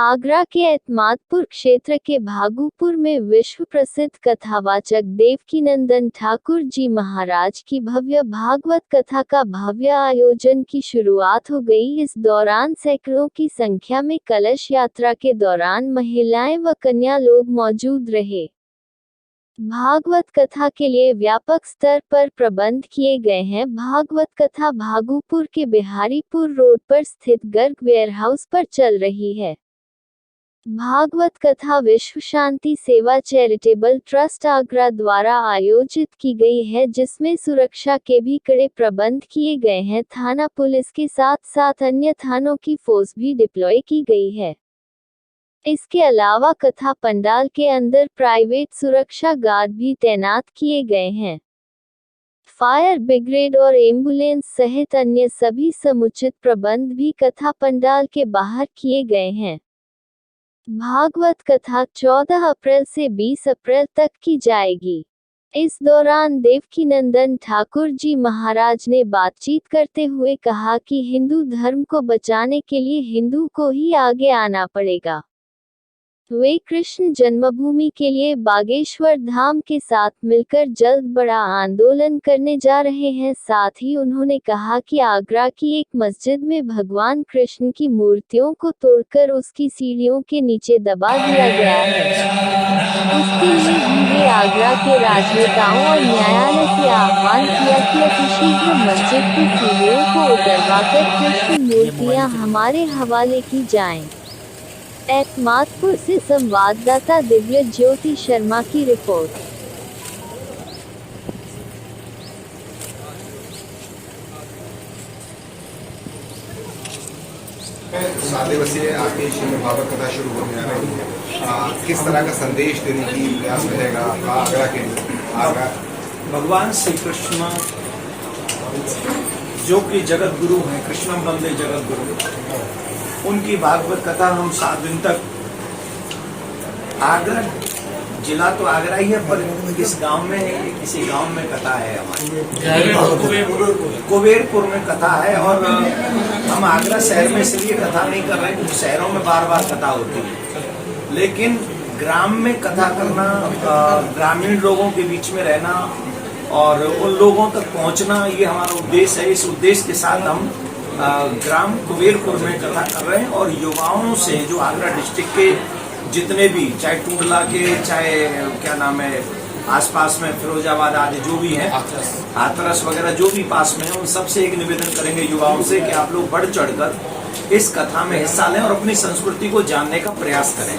आगरा के एतमादपुर क्षेत्र के भागुपुर में विश्व प्रसिद्ध कथावाचक देवकीनंदन ठाकुर जी महाराज की भव्य भागवत कथा का भव्य आयोजन की शुरुआत हो गई। इस दौरान सैकड़ों की संख्या में कलश यात्रा के दौरान महिलाएं व कन्या लोग मौजूद रहे। भागवत कथा के लिए व्यापक स्तर पर प्रबंध किए गए हैं। भागवत कथा भागुपुर के बिहारीपुर रोड पर स्थित गर्ग वेयरहाउस पर चल रही है। भागवत कथा विश्व शांति सेवा चैरिटेबल ट्रस्ट आगरा द्वारा आयोजित की गई है, जिसमें सुरक्षा के भी कड़े प्रबंध किए गए हैं। थाना पुलिस के साथ साथ अन्य थानों की फोर्स भी डिप्लॉय की गई है। इसके अलावा कथा पंडाल के अंदर प्राइवेट सुरक्षा गार्ड भी तैनात किए गए हैं। फायर ब्रिगेड और एम्बुलेंस सहित अन्य सभी समुचित प्रबंध भी कथा पंडाल के बाहर किए गए हैं। भागवत कथा 14 अप्रैल से 20 अप्रैल तक की जाएगी। इस दौरान देवकीनंदन ठाकुर जी महाराज ने बातचीत करते हुए कहा कि हिंदू धर्म को बचाने के लिए हिंदू को ही आगे आना पड़ेगा। वे कृष्ण जन्मभूमि के लिए बागेश्वर धाम के साथ मिलकर जल्द बड़ा आंदोलन करने जा रहे हैं। साथ ही उन्होंने कहा कि आगरा की एक मस्जिद में भगवान कृष्ण की मूर्तियों को तोड़कर उसकी सीढ़ियों के नीचे दबा दिया गया है। उसके लिए उन्होंने आगरा के राजनेताओं और न्यायालय से आह्वान किया कि अतिशीघ्र मस्जिद की सीढ़ियों को उतरवाकर कृष्ण मूर्तियां हमारे हवाले की जाएं। एतमादपुर से संवाददाता दिव्य ज्योति शर्मा की रिपोर्ट। 7 दिवसीय आपकी श्रीमद् भागवत कथा शुरू होने जा रही है। किस तरह का संदेश देने की प्रयास रहेगा आपका आगरा के आगरा? भगवान श्री कृष्ण जो कि जगत गुरु हैं, कृष्णम वंदे जगत गुरु, उनकी भागवत कथा हम 7 दिन तक आगरा जिला तो आगरा ही है, पर किस गांव में है, किसी गांव में कथा है हमारी कुबेरपुर में कथा है। और हम आगरा शहर में इसलिए कथा नहीं कर रहे क्योंकि शहरों में बार बार कथा होती है, लेकिन ग्राम में कथा करना, ग्रामीण लोगों के बीच में रहना और उन लोगों तक पहुंचना, ये हमारा उद्देश्य है। इस उद्देश्य के साथ हम ग्राम कुबेरपुर में कथा कर रहे हैं और युवाओं से, जो आगरा डिस्ट्रिक्ट के जितने भी, चाहे टूडला के, चाहे क्या नाम है आसपास में फिरोजाबाद आदि जो भी है, हाथरस वगैरह जो भी पास में है, उन सबसे एक निवेदन करेंगे युवाओं से कि आप लोग बढ़ चढ़कर इस कथा में हिस्सा लें और अपनी संस्कृति को जानने का प्रयास करें।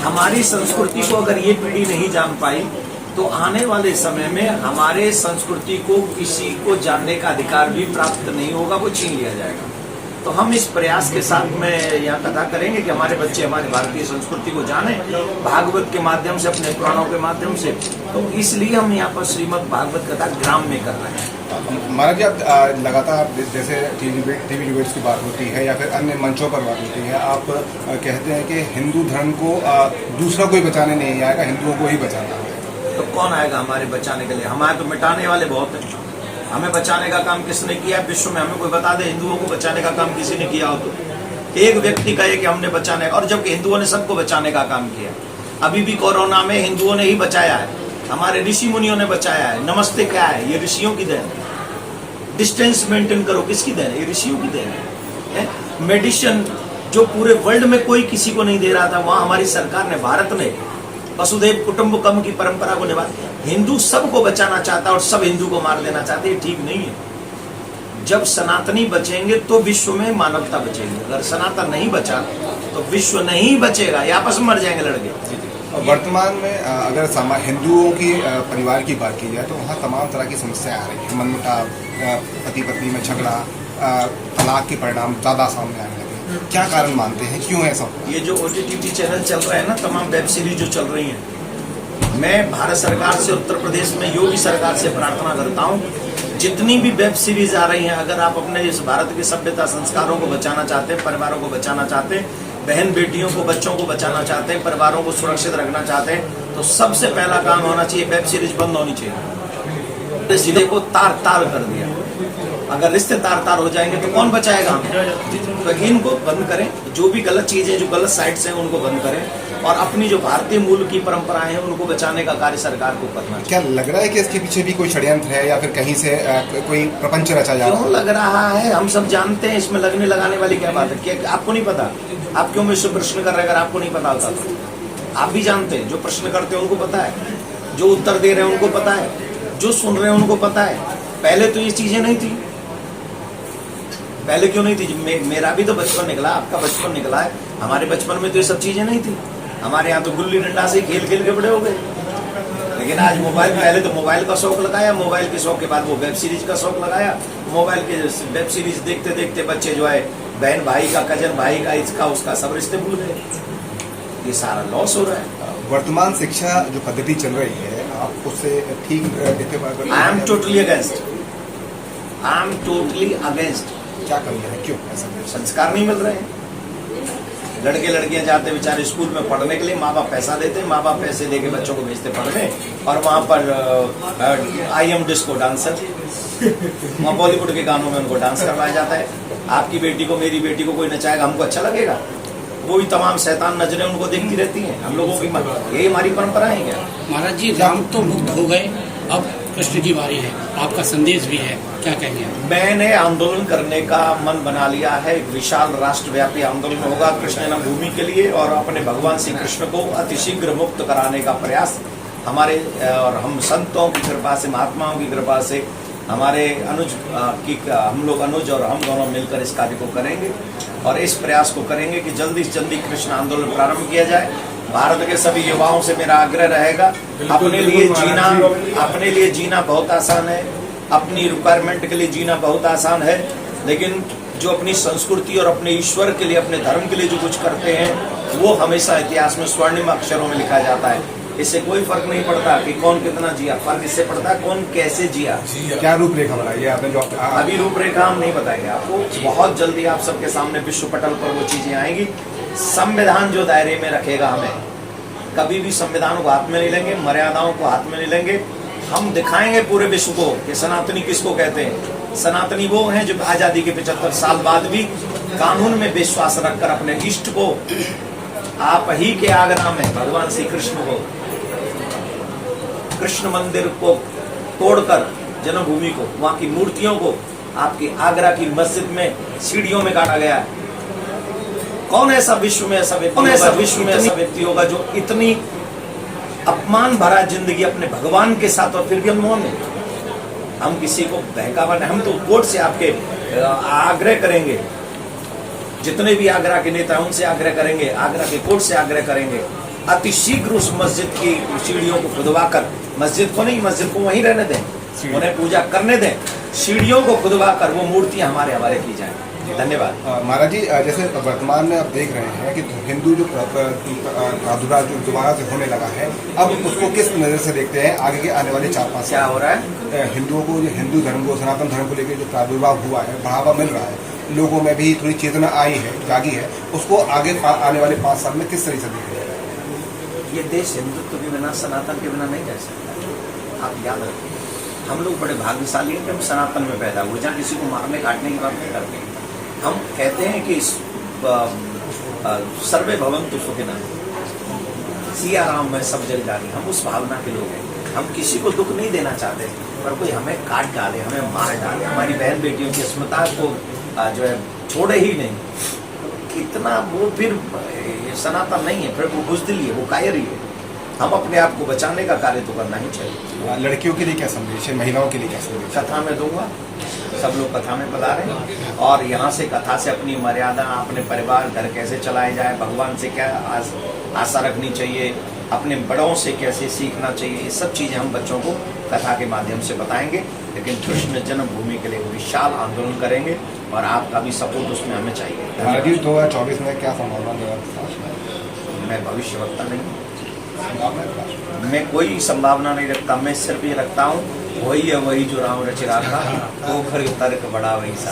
हमारी संस्कृति को अगर ये पीढ़ी नहीं जान पाई तो आने वाले समय में हमारे संस्कृति को किसी को जानने का अधिकार भी प्राप्त नहीं होगा, वो छीन लिया जाएगा। तो हम इस प्रयास के साथ में यहाँ कथा करेंगे कि हमारे बच्चे हमारी भारतीय संस्कृति को जाने भागवत के माध्यम से, अपने पुराणों के माध्यम से। तो इसलिए हम यहाँ पर श्रीमद् भागवत कथा ग्राम में कर रहे हैं। महाराज जी, आप लगातार जैसे टीवी डिबेट्स की बात होती है या फिर अन्य मंचों पर बात होती है, आप कहते हैं कि हिंदू धर्म को दूसरा कोई बचाने नहीं आएगा, हिंदुओं को ही बचाना है। तो कौन आएगा हमारे बचाने के लिए? हमारे तो मिटाने वाले बहुत हैं। हमें बचाने का काम किसने किया विश्व में? हमें कोई बता दे हिंदुओं को बचाने का काम किसी ने किया हो तो एक व्यक्ति कहे कि हमने बचाने, और जबकि हिंदुओं ने सबको बचाने का काम किया। अभी भी कोरोना में हिंदुओं ने ही बचाया है, हमारे ऋषि मुनियों ने बचाया है। नमस्ते क्या है? ये ऋषियों की देन है। डिस्टेंस मेंटेन करो, किसकी देन है? ये ऋषियों की देन है। मेडिसिन जो पूरे वर्ल्ड में कोई किसी को नहीं दे रहा था, वहां हमारी सरकार ने, भारत ने वसुधैव कुटुंबकम की परंपरा को निभा। हिंदू सबको बचाना चाहता है और सब हिंदू को मार देना चाहते हैं, ठीक नहीं है। जब सनातनी बचेंगे तो विश्व में मानवता बचेगी। अगर सनातन नहीं बचा तो विश्व नहीं बचेगा, ये आपस में मर जाएंगे लड़के। वर्तमान में अगर हिंदुओं की परिवार की बात की जाए तो वहाँ तमाम तरह की समस्याएं आ रही है। मनमुटाव, पति पत्नी में झगड़ा, तलाक के परिणाम ज़्यादा सामने आने लगे। क्या कारण मानते हैं, क्यों है सब? ये जो OTT चैनल चल रहे हैं ना, तमाम वेब सीरीज जो चल रही हैं, मैं भारत सरकार से, उत्तर प्रदेश में योगी सरकार से प्रार्थना करता हूँ, जितनी भी वेब सीरीज आ रही हैं, अगर आप अपने इस भारत की सभ्यता संस्कारों को बचाना चाहते हैं, परिवारों को बचाना चाहते हैं, बहन बेटियों को, बच्चों को बचाना चाहते हैं, परिवारों को सुरक्षित रखना चाहते हैं, तो सबसे पहला काम होना चाहिए वेब सीरीज बंद होनी चाहिए। सीधे को तार तार कर दिया। अगर रिश्ते तार हो जाएंगे तो कौन बचाएगा हमें? तो इनको बंद करें, जो भी गलत चीजें, जो गलत साइट्स हैं उनको बंद करें और अपनी जो भारतीय मूल की परंपराएं हैं उनको बचाने का कार्य सरकार को करना चाहिए। क्या लग रहा है कि इसके पीछे भी कोई षड्यंत्र है या फिर कहीं से कोई प्रपंच रचा जा रहा क्यों है? लग रहा है? हम सब जानते हैं, इसमें लगने लगाने वाली क्या बात है? क्या आपको नहीं पता? आप क्यों मुझसे प्रश्न कर रहे हैं अगर आपको नहीं पता होता तो? आप भी जानते हैं, जो प्रश्न करते हैं उनको पता है, जो उत्तर दे रहे हैं उनको पता है, जो सुन रहे हैं उनको पता है। पहले तो ये चीजें नहीं थी। पहले क्यों नहीं थी? मेरा भी तो बचपन निकला, आपका बचपन निकला है। हमारे बचपन में तो ये सब चीजें नहीं थी। हमारे यहाँ तो गुल्ली डंडा से खेल खेल के बड़े हो गए। लेकिन आज मोबाइल, पहले तो मोबाइल का शौक लगाया, मोबाइल के शौक के बाद वो वेब सीरीज का शौक लगाया। मोबाइल के वेब सीरीज देखते देखते बच्चे जो है बहन भाई का, कजन भाई का, इसका उसका सब रिश्ते भूल गए। ये सारा लॉस हो रहा है। वर्तमान शिक्षा जो पद्धति चल रही है, आप उससे ठीक I am totally against. I am totally against. क्या कमी है, क्यों ऐसा? संस्कार नहीं मिल रहे हैं। लड़के लड़कियां जाते बेचारे स्कूल में पढ़ने के लिए, माँ बाप पैसा देते, माँ बाप पैसे देके बच्चों को भेजते पढ़ने, और वहाँ पर आई एम डिस्को डांसर, वहाँ बॉलीवुड के गानों में उनको डांस करवाया जाता है। आपकी बेटी को, मेरी बेटी को कोई नचाएगा, हमको अच्छा लगेगा? वो भी तमाम शैतान नजरें उनको देखती रहती हैं। हम लोगों की यही हमारी परंपरा है क्या? महाराज जी, राम तो मुक्त हो गए, अब कृष्ण की बारी है, आपका संदेश भी है, क्या कहेंगे? मैंने आंदोलन करने का मन बना लिया है। एक विशाल राष्ट्रव्यापी आंदोलन होगा कृष्ण जन्मभूमि के लिए, और अपने भगवान श्री कृष्ण को अतिशीघ्र मुक्त कराने का प्रयास हमारे और हम संतों की कृपा से, महात्माओं की कृपा से, हमारे अनुज हम लोग अनुज और हम दोनों मिलकर इस कार्य को करेंगे और इस प्रयास को करेंगे कि जल्दी से जल्दी कृष्ण आंदोलन प्रारंभ किया जाए। भारत के सभी युवाओं से मेरा आग्रह रहेगा, अपने लिए जीना बहुत आसान है, अपनी रिक्वायरमेंट के लिए जीना बहुत आसान है, लेकिन जो अपनी संस्कृति और अपने ईश्वर के लिए, अपने धर्म के लिए जो कुछ करते हैं वो हमेशा इतिहास में स्वर्णिम अक्षरों में लिखा जाता है। इससे कोई फर्क नहीं पड़ता कि कौन कितना जिया, फर्क इससे पड़ता है कौन कैसे जिया। क्या रूपरेखा बनाई है आपने? जो अभी रूपरेखा हम नहीं बताएंगे आपको, बहुत जल्दी आप सबके सामने विश्व पटल पर वो चीजें आएंगी। संविधान जो दायरे में रखेगा, हमें कभी भी संविधान को हाथ में नहीं लेंगे, मर्यादाओं को हाथ में नहीं लेंगे। हम दिखाएंगे पूरे विश्व को कि सनातनी किसको कहते हैं। सनातनी वो हैं जो आजादी के 75 साल बाद भी कानून में विश्वास रखकर अपने इष्ट को, आप ही के आगरा में भगवान श्री कृष्ण को, कृष्ण मंदिर को तोड़कर जन्मभूमि को, वहां की मूर्तियों को आपकी आगरा की मस्जिद में सीढ़ियों में काटा गया है। कौन ऐसा विश्व में ऐसा व्यक्ति होगा जो इतनी अपमान भरा जिंदगी अपने भगवान के साथ, और फिर भी हम मौन है। हम किसी को बहकावा नहीं, हम तो कोर्ट से आपके आग्रह करेंगे, जितने भी आगरा के नेता उनसे आग्रह करेंगे, आगरा के कोर्ट से आग्रह करेंगे, अतिशीघ्र उस मस्जिद की सीढ़ियों को खुदवाकर, मस्जिद को नहीं, मस्जिद को वहीं रहने दें, उन्हें पूजा करने दें, सीढ़ियों को खुदवाकर वो मूर्तियां हमारे हवाले की जाए। धन्यवाद। महाराज जी, जैसे वर्तमान में आप देख रहे हैं कि हिंदू जो प्रादुर्भाव जो दोबारा से होने लगा है, अब उसको किस नज़र से देखते हैं आगे के आने वाले 4-5 क्या हो रहा है? हिंदुओं को, जो हिंदू धर्म को, सनातन धर्म को लेकर जो प्रादुर्भाव हुआ है, बढ़ावा मिल रहा है, लोगों में भी थोड़ी चेतना आई है, जागी है, उसको आगे आने वाले 5 साल में किस तरीके से देखते हैं? ये देश हिंदुत्व के बिना, सनातन के बिना नहीं रह सकता। आप याद रखें, हम लोग बड़े भाग्यशाली हैं कि हम सनातन में पैदा हुए, जहाँ किसी को मारने काटने की बात नहीं करते। हम कहते हैं कि सर्वे भवन्तु सुखिनः, सिया राम में सब जग जानी। हम उस भावना के लोग हैं। हम किसी को दुख नहीं देना चाहते, पर कोई हमें काट डाले, हमें मार डाले, हमारी बहन बेटियों की अस्मिता को जो है छोड़े ही नहीं, इतना वो फिर सनातन नहीं है, फिर वो बुज़दिल है, वो कायर ही है। हम अपने आप को बचाने का कार्य तो करना ही चाहिए। लड़कियों के लिए क्या संदेश है, महिलाओं के लिए क्या संदेश? कथा में दूंगा, सब लोग कथा में पधारें, और यहाँ से कथा से अपनी मर्यादा, अपने परिवार घर कैसे चलाए जाए, भगवान से क्या आशा रखनी चाहिए, अपने बड़ों से कैसे सीखना चाहिए, ये सब चीज़ें हम बच्चों को कथा के माध्यम से बताएंगे। लेकिन कृष्ण जन्मभूमि के लिए विशाल आंदोलन करेंगे और आपका भी सपोर्ट उसमें हमें चाहिए। 2024 में क्या संभावना? मैं भविष्यवक्ता नहीं हूँ, मैं कोई संभावना नहीं रखता। मैं सिर्फ ये रखता हूँ, वही है वही जो राम रच रहा था, वो खर तर्क बड़ा वही सा।